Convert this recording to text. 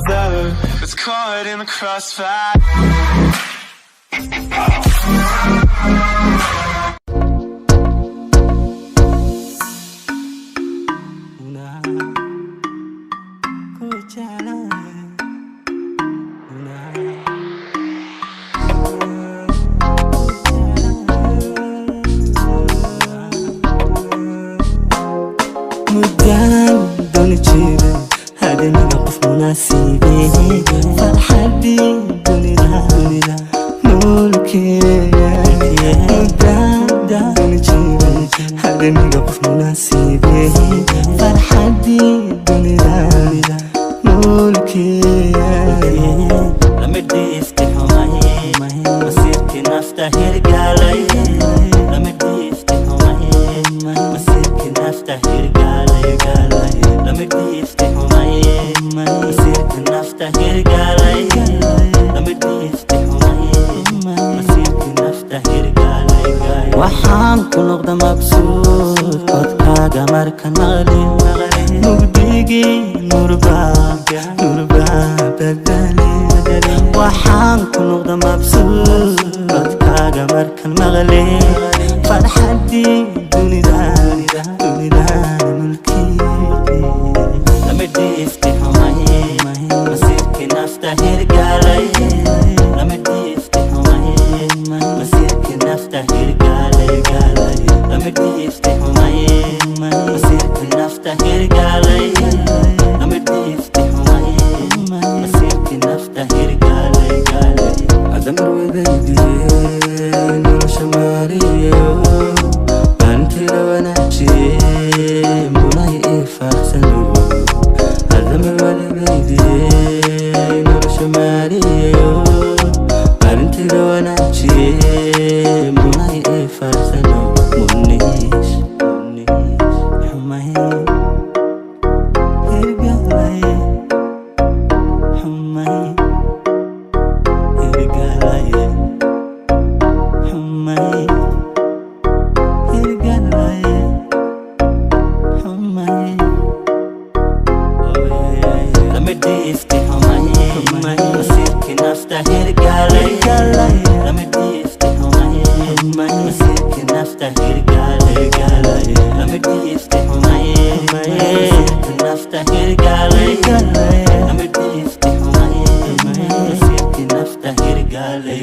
love that's caught in the crossfire. مدام دون جيبه هذا موقف مناسبي فالحدي دوني لا ملكي مدام دون جيبه هذا موقف مناسبي فالحدي دوني لا ملكي لما بدي يفتحوا معي مسيرتي نفتح رجالي لما بدي يفتحوا معي مسيرتي نفتح رجالي لما بدي يفتحوا معي مسيرتي نفتح رجالي لما بدي يفتحوا معي مسيرتي نفتح رجالي waxaan ku noqda mabsuud codkaaga markan maqlin mugdigii nurbaa badali waxaan ku noqda mabsuud codkaaga markan maqlin farxadii dunidaan mulkii lama diiftiho mahi masiirkii nafta hirgaalay lama diiftiho mahi masiirkii nafta hirgaalay lama diiftiho mahi masiirkii nafta hirgaalay lama diiftiho mahi masiirkii nafta hirgaalay adamar wadaydiyee nolosha maariyo antila wanaajiye munay ii faarsano adamar wadaydiyee nolosha maariyo antila wanaajiye munay ii faarsano muniish xumay hirgalay xumay hirgalay xumay لما بدي يفتحوا معي مسيرتي نفتح رجالي لما بدي يفتحوا معي مسيرتي نفتح رجالي لما بدي يفتحوا معي مسيرتي نفتح رجالي لما بدي يفتحوا معي مسيرتي نفتح رجالي